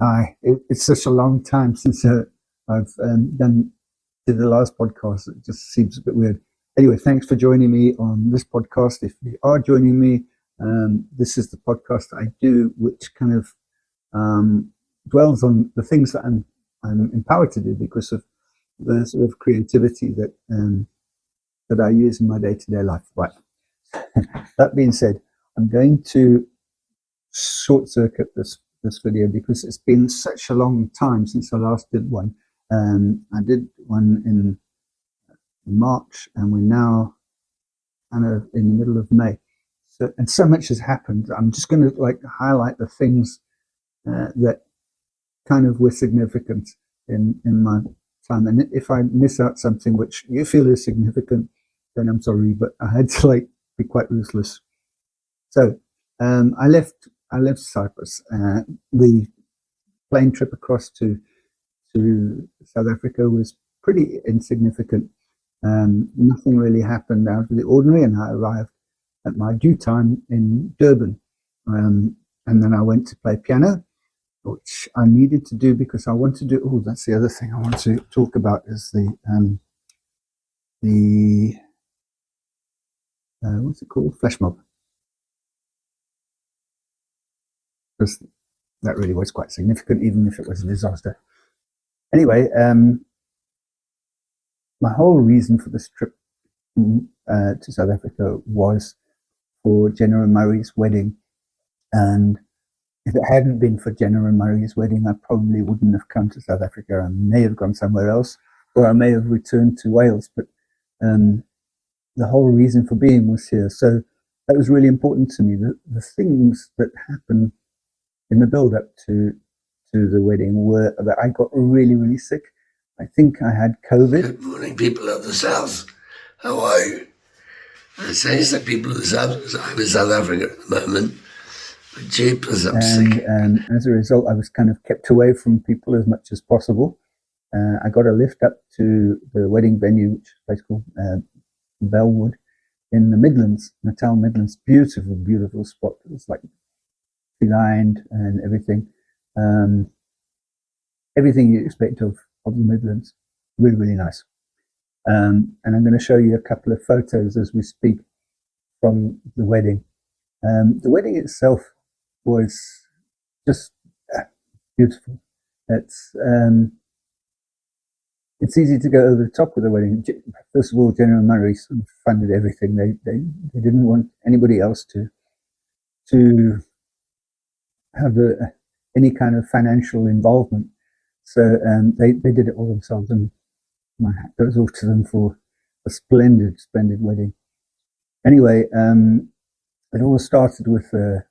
Hi, it's such a long time since I've did the last podcast. It just seems a bit weird. Anyway, thanks for joining me on this podcast. If you are joining me, this is the podcast that I do, which kind of dwells on the things that I'm empowered to do because of the sort of creativity that I use in my day to day life. Right. That being said, I'm going to short circuit this video because it's been such a long time since I last did one. I did one in March, and we're now kind of in the middle of May. And so much has happened. I'm just going to highlight the things that kind of were significant in my time. And if I miss out something which you feel is significant, then I'm sorry, but I had to be quite ruthless. So I left Cyprus. The plane trip across to South Africa was pretty insignificant. Nothing really happened out of the ordinary, and I arrived at my due time in Durban. And then I went to play piano, which I needed to do because I want to do. Oh, that's the other thing I want to talk about is the what's it called? Flash mob. Because that really was quite significant, even if it was a disaster. Anyway, my whole reason for this trip to South Africa was for Jenna and Murray's wedding. And if it hadn't been for Jenna and Murray's wedding, I probably wouldn't have come to South Africa. I may have gone somewhere else, or I may have returned to Wales. But the whole reason for being was here. So that was really important to me. The things that happened in the build-up to the wedding were that I got really, really sick. I think I had COVID. Good morning, people of the South. How are you? I say it's the people of the South because I'm in South Africa at the moment. But jeepers, I'm sick. And as a result, I was kind of kept away from people as much as possible. I got a lift up to the wedding venue, which is a place called Bellwood in the Midlands, Natal Midlands. Beautiful, beautiful spot. It's tree-lined and everything. Everything you expect of the Midlands. Really, really nice. And I'm going to show you a couple of photos as we speak from the wedding. The wedding itself was just beautiful. It's easy to go over the top with the wedding. First of all, Jenna and Murray sort of funded everything. They didn't want anybody else to have any kind of financial involvement. So they did it all themselves, and my hat goes off to them for a splendid, splendid wedding. Anyway, it all started with a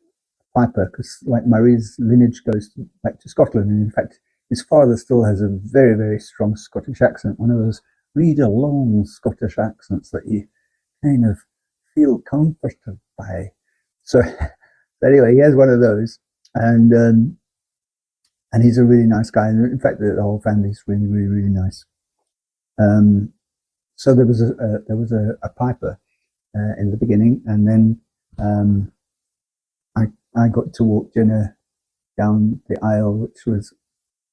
piper, because Murray's lineage goes back to Scotland, and in fact, his father still has a very, very strong Scottish accent, one of those read-along Scottish accents that you kind of feel comforted by. So anyway, he has one of those, and he's a really nice guy. And in fact, the whole family's really, really, really nice. So there was a piper in the beginning, and then I got to walk Jenna down the aisle, which was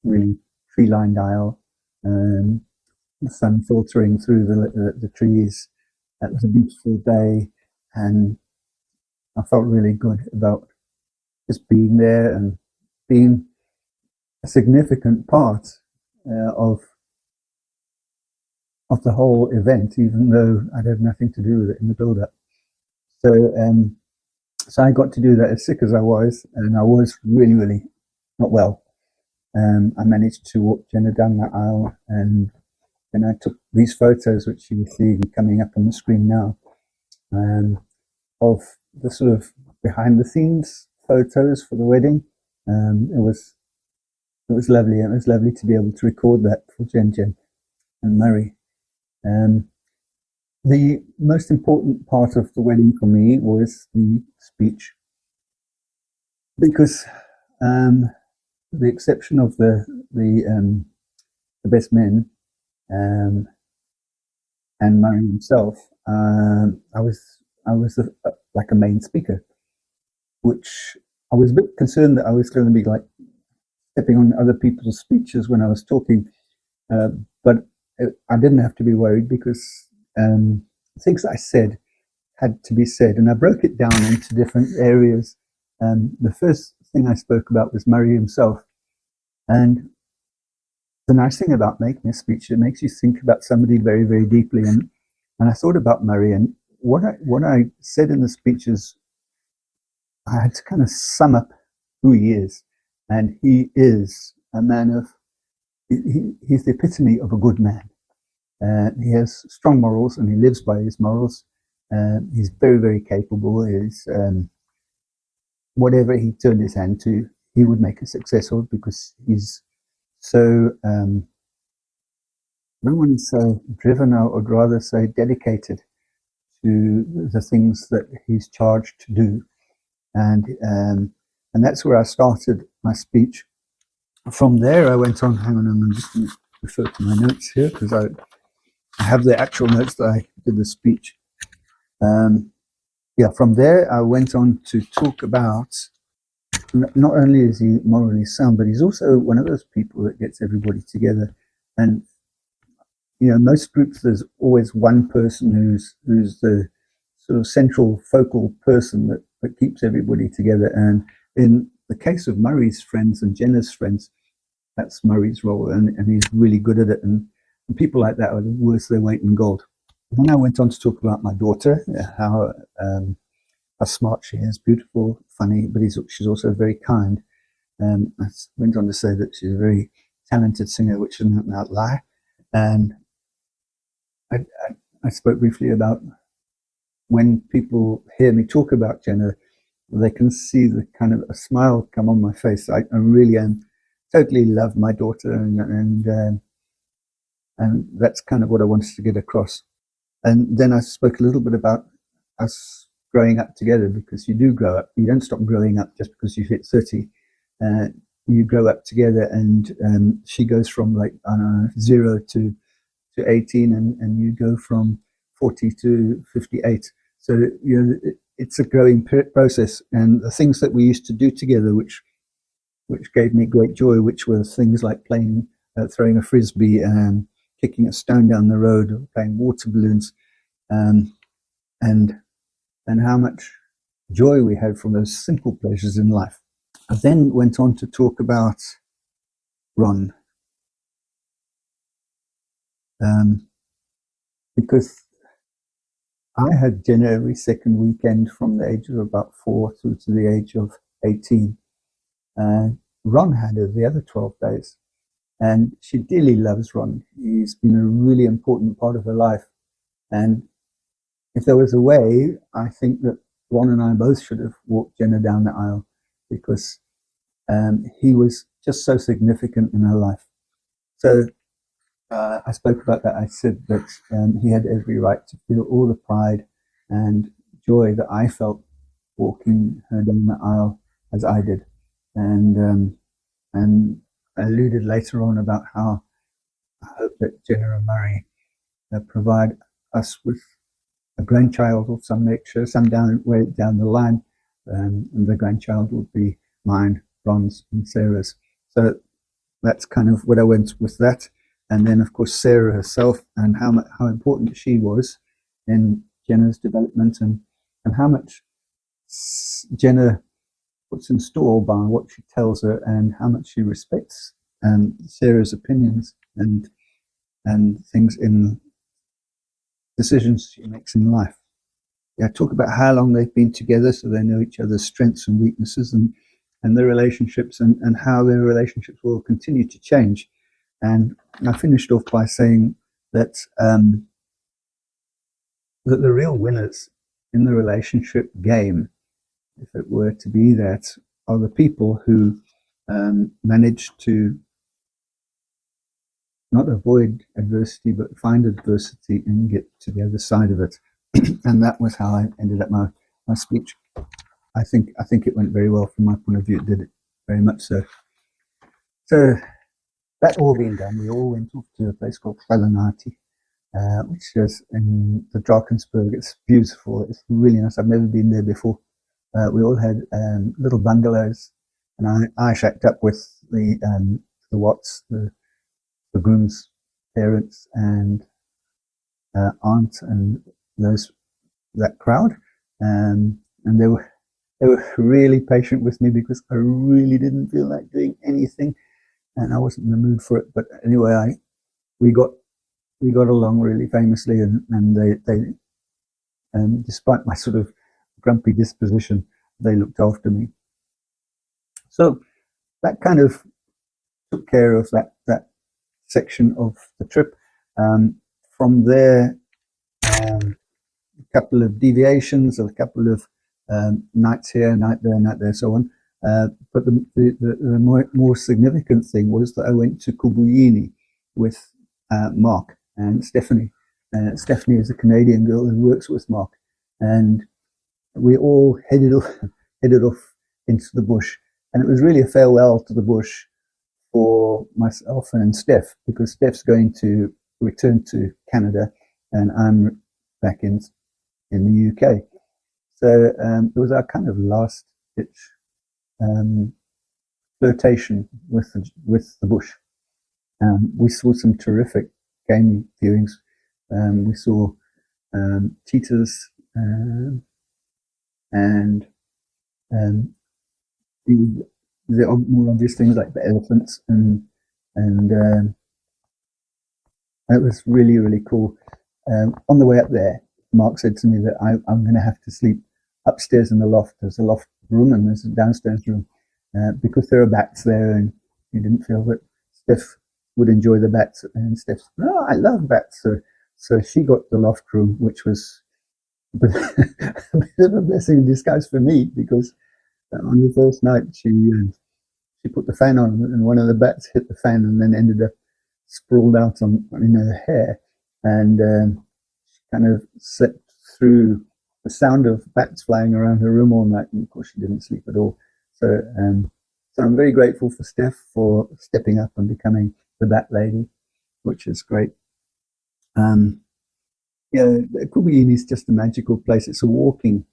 really tree-lined aisle, the sun filtering through the trees. It was a beautiful day, and I felt really good about just being there and being a significant part of the whole event, even though I'd had nothing to do with it in the build-up. So I got to do that as sick as I was, and I was really, really not well. I managed to walk Jenna down that aisle, and then I took these photos, which you see coming up on the screen now, of the sort of behind-the-scenes photos for the wedding. It was lovely. It was lovely to be able to record that for Jen and Murray. The most important part of the wedding for me was the speech, because the exception of the best men and Murray himself, I was like a main speaker, which I was a bit concerned that I was going to be stepping on other people's speeches when I was talking, but I didn't have to be worried because things I said had to be said, and I broke it down into different areas. The first thing I spoke about was Murray himself, and the nice thing about making a speech, it makes you think about somebody very, very deeply. And I thought about Murray, and what I said in the speech is I had to kind of sum up who he is, and he is a man of he's the epitome of a good man. He has strong morals, and he lives by his morals. He's very, very capable. He's whatever he turned his hand to, he would make a success of because he's so. I don't want to say driven, I would rather say dedicated to the things that he's charged to do, and that's where I started my speech. From there, I went on. Hang on, I'm just going to refer to my notes here because I have the actual notes that I did the speech. From there, I went on to talk about not only is he morally sound, but he's also one of those people that gets everybody together. And most groups, there's always one person who's the sort of central focal person that keeps everybody together. And in the case of Murray's friends and Jenna's friends, that's Murray's role, and he's really good at it. And people like that are worth their weight in gold. Then I went on to talk about my daughter, how smart she is, beautiful, funny, but she's also very kind. I went on to say that she's a very talented singer, which is not an outlier. And I spoke briefly about when people hear me talk about Jenna, they can see the kind of a smile come on my face. I really am totally love my daughter, and that's kind of what I wanted to get across. And then I spoke a little bit about us growing up together, because you do grow up. You don't stop growing up just because you hit 30. You grow up together, and she goes from 0 to 18, and you go from 40 to 58. So it's a growing process, and the things that we used to do together, which gave me great joy, which were things like playing, throwing a frisbee, kicking a stone down the road, or playing water balloons, and how much joy we had from those simple pleasures in life. I then went on to talk about Ron, because I had dinner every second weekend from the age of about 4 through to the age of 18. Ron had her the other 12 days, and she dearly loves Ron. He's been a really important part of her life, and if there was a way, I think that Ron and I both should have walked Jenna down the aisle, because he was just so significant in her life. So I spoke about that. I said that he had every right to feel all the pride and joy that I felt walking her down the aisle as I did. And I alluded later on about how I hope that Jenna and Murray provide us with a grandchild of some nature, way down the line, and the grandchild will be mine, Ron's, and Sarah's. So that's kind of what I went with that. And then, of course, Sarah herself, and how important she was in Jenna's development, and how much Jenna puts in store by what she tells her, and how much she respects Sarah's opinions and things in decisions she makes in life. Talk about how long they've been together, so they know each other's strengths and weaknesses, and their relationships, and how their relationships will continue to change. And I finished off by saying that that the real winners in the relationship game, if it were to be that, are the people who manage to not avoid adversity, but find adversity and get to the other side of it. And that was how I ended up my speech. I think it went very well from my point of view. It did, very much so. So that all being done, we all went off to a place called Kvelanati, which is in the Drakensberg. It's beautiful. It's really nice. I've never been there before. We all had little bungalows, and I shacked up with the Watts, the groom's parents and aunt and that crowd, and they were really patient with me because I really didn't feel like doing anything, and I wasn't in the mood for it. But anyway, we got along really famously, and they despite my sort of grumpy disposition, they looked after me. So that kind of took care of that section of the trip. From there, a couple of deviations, a couple of nights here, night there, so on. But the more significant thing was that I went to Kubuyini with Mark and Stephanie. Stephanie is a Canadian girl who works with Mark, and we all headed off into the bush. And it was really a farewell to the bush for myself and Steph, because Steph's going to return to Canada and I'm back in the UK. So it was our kind of last ditch flirtation with the bush. We saw some terrific game viewings. We saw cheetahs and the more obvious things like the elephants, and it was really, really cool. On the way up there, Mark said to me that I'm going to have to sleep upstairs in the loft. There's a loft room and there's a downstairs room because there are bats there, and he didn't feel that Steph would enjoy the bats. And Steph said, "No, I love bats." So she got the loft room, which was a bit of a blessing in disguise for me, because on the first night she put the fan on, and one of the bats hit the fan and then ended up sprawled out in her hair, and she kind of slept through the sound of bats flying around her room all night, and of course she didn't sleep at all. So I'm very grateful for Steph for stepping up and becoming the bat lady, which is great. Kubuyini is just a magical place. It's a walking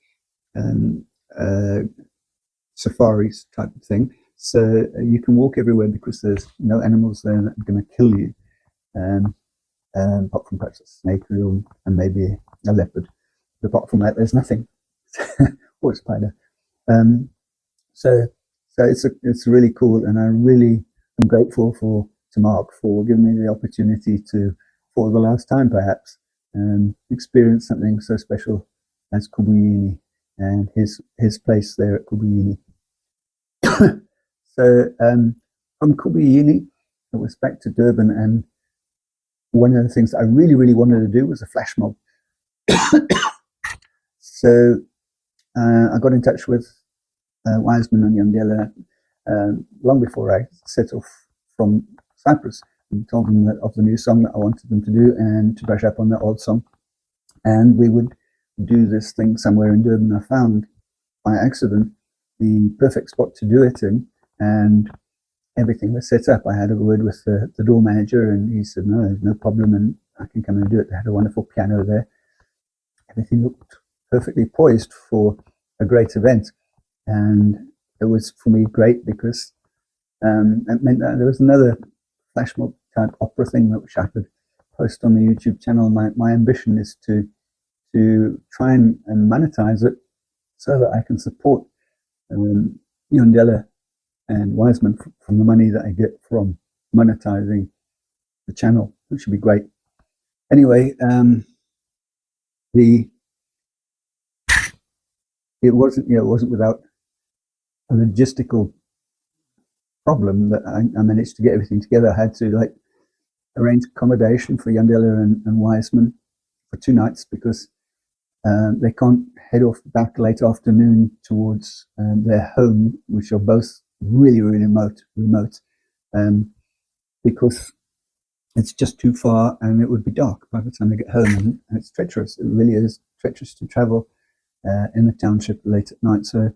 safaris type of thing. So you can walk everywhere because there's no animals there that are going to kill you, apart from perhaps a snake and maybe a leopard. But apart from that, there's nothing, or a spider. So it's really cool, and I really am grateful to Mark for giving me the opportunity to, for the last time perhaps, experience something so special as Kubuyini and his place there at Kubuyini. So from Kubuyini, I was back to Durban, and one of the things I really, really wanted to do was a flash mob. So I got in touch with Wiseman and Yandela long before I set off from Cyprus, and told them of the new song that I wanted them to do and to brush up on the old song. And we would do this thing somewhere in Durban. I found by accident the perfect spot to do it in, and everything was set up. I had a word with the door manager, and he said, no problem, and I can come and do it. They had a wonderful piano there. Everything looked perfectly poised for a great event, and it was for me great because it meant that there was another flash mob type opera thing which I could post on the YouTube channel. My ambition is to try and monetize it so that I can support Yandela and Wiseman from the money that I get from monetizing the channel, which would be great. Anyway, it wasn't without a logistical problem that I managed to get everything together. I had to arrange accommodation for Yandela and Wiseman for 2 nights because they can't head off back late afternoon towards their home, which are both really, really remote, because it's just too far and it would be dark by the time they get home, and it's treacherous. It really is treacherous to travel in the township late at night. So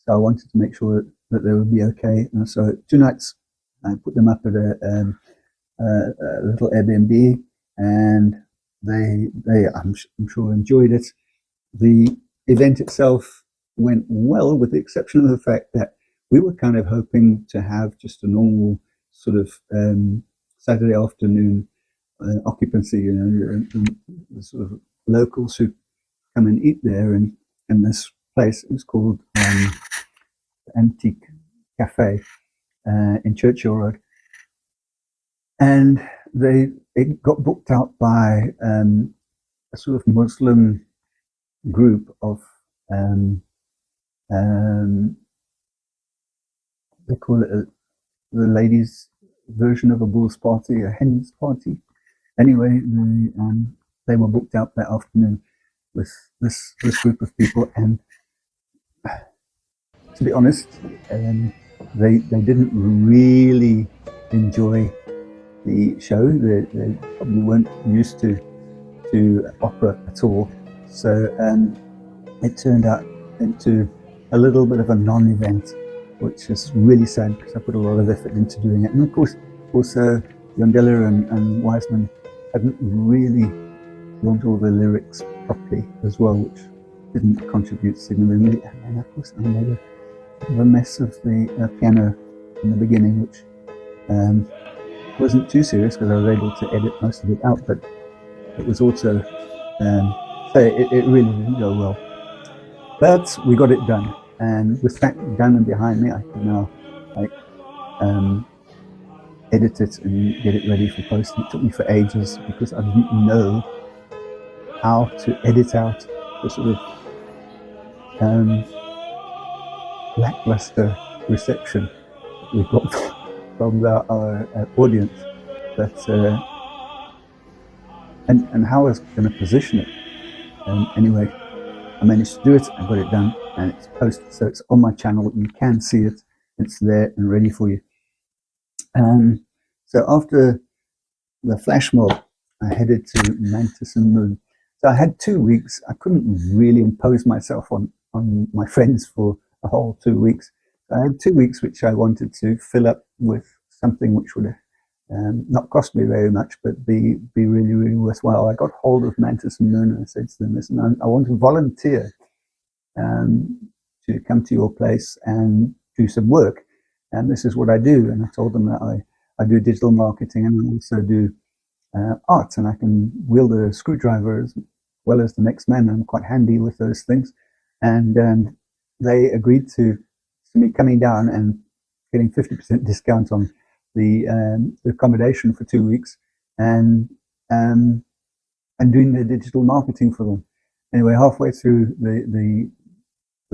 I wanted to make sure that they would be okay. And so 2 nights, I put them up at a little Airbnb, and they I'm sure enjoyed it. The event itself went well, with the exception of the fact that we were kind of hoping to have just a normal sort of Saturday afternoon occupancy, and sort of locals who come and eat there. And this place is called Antique Cafe in Churchill Road. And it got booked out by a sort of Muslim group of they call it the ladies' version of a bull's party, a hen's party. Anyway, they were booked out that afternoon with this group of people, and to be honest, they didn't really enjoy the show. They probably weren't used to opera at all, so it turned out into a little bit of a non-event, which is really sad because I put a lot of effort into doing it. And of course, also Yandela and Wiseman hadn't really learned all the lyrics properly as well, which didn't contribute significantly. And of course, I made a mess of the piano in the beginning, which wasn't too serious because I was able to edit most of it out, but it was also, so it really didn't go well. But we got it done, and with that done and behind me, I can now edit it and get it ready for posting. It took me for ages because I didn't know how to edit out the sort of lackluster reception that we got from our audience. But and how I was going to position it. Anyway, I managed to do it. I got it done, and it's posted, so it's on my channel. You can see it. It's there and ready for you. So after the flash mob, I headed to Mantis and Moon. So I had 2 weeks. I couldn't really impose myself on my friends for a whole 2 weeks. I had 2 weeks which I wanted to fill up with something which would not cost me very much, but be really, really worthwhile. I got hold of Mantis and Moon, and I said to them, listen, I want to volunteer to come to your place and do some work. And this is what I do. And I told them that I do digital marketing, and I also do art, and I can wield a screwdriver as well as the next man. I'm quite handy with those things. And they agreed to me coming down and getting 50% discount on the accommodation for 2 weeks, and doing their digital marketing for them. Anyway, halfway through the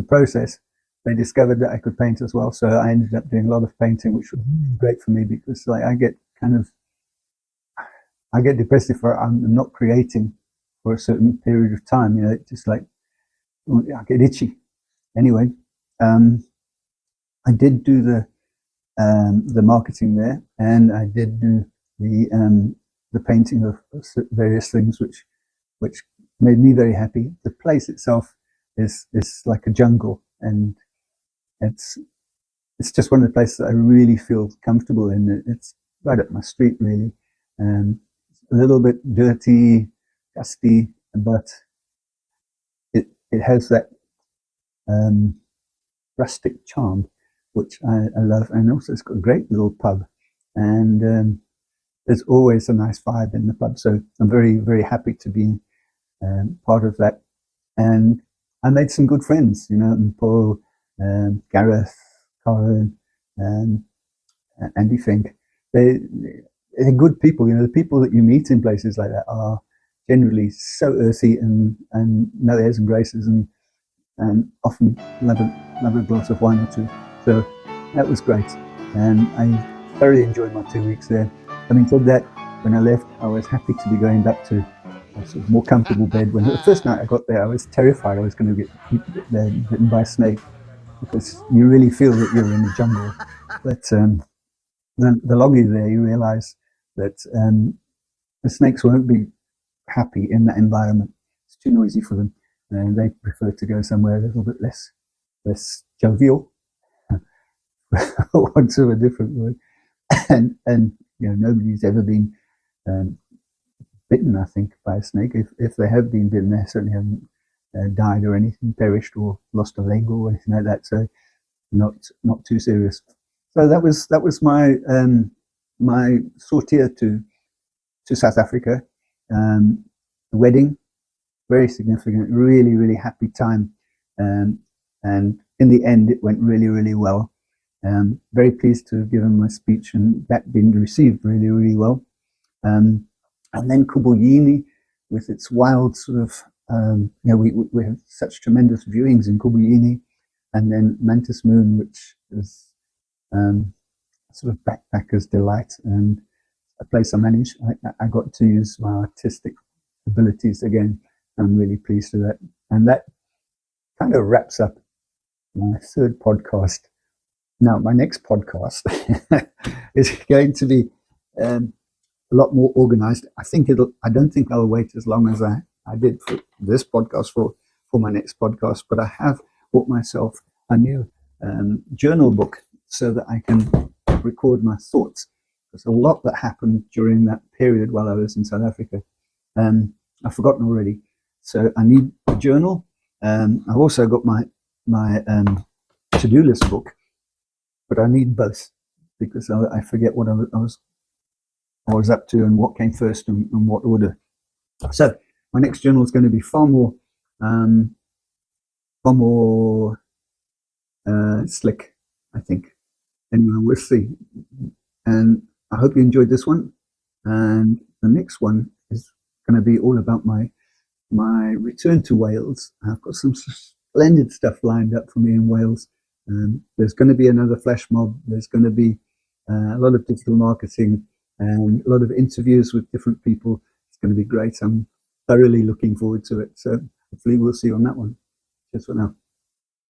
process, they discovered that I could paint as well. So I ended up doing a lot of painting, which was great for me because I get depressed if I'm not creating for a certain period of time. It's just like I get itchy. Anyway, I did do the marketing there, and I did do the painting of various things, which made me very happy. The place itself is like a jungle, and it's just one of the places that I really feel comfortable in. It's right up my street, really. It's a little bit dirty, dusty, but it has that rustic charm, which I love. And also it's got a great little pub, and there's always a nice vibe in the pub. So I'm very, very happy to be part of that. And I made some good friends, and Paul, Gareth, Colin, Andy Fink. They're good people. The people that you meet in places like that are generally so earthy and no airs and graces, and often love a glass of wine or two. So that was great, and I thoroughly enjoyed my 2 weeks there. Having said that, when I left, I was happy to be going back to a sort of more comfortable bed. When the first night I got there, I was terrified I was going to get bitten by a snake, because you really feel that you're in the jungle. But the longer you're there, you realize that the snakes won't be happy in that environment. It's too noisy for them, and they prefer to go somewhere a little bit less jovial, for want of a different word. And nobody's ever been bitten, I think, by a snake. If they have been bitten, they certainly haven't died or anything, perished or lost a leg or anything like that. So not too serious. So that was my my sortie to South Africa. The wedding, very significant, really happy time, and in the end it went really well. Very pleased to have given my speech and that being received really well. And then Kubuyini, with its wild sort of, we have such tremendous viewings in Kubuyini, and then Mantis Moon, which is sort of backpacker's delight, and a place I managed. I got to use my artistic abilities again. I'm really pleased with that. And that kind of wraps up my third podcast. Now, my next podcast is going to be a lot more organized. I don't think I'll wait as long as I did for this podcast for my next podcast, but I have bought myself a new journal book so that I can record my thoughts. There's a lot that happened during that period while I was in South Africa. I've forgotten already. So I need a journal. I've also got my to-do list book, but I need both because I forget what I was up to and what came first and what order. So my next journal is going to be far more slick, I think. Anyway, we'll see. And I hope you enjoyed this one. And the next one is going to be all about my return to Wales. I've got some splendid stuff lined up for me in Wales. There's going to be another flash mob. There's going to be a lot of digital marketing and a lot of interviews with different people. It's going to be great. I'm thoroughly looking forward to it. So hopefully we'll see you on that one. Cheers for now.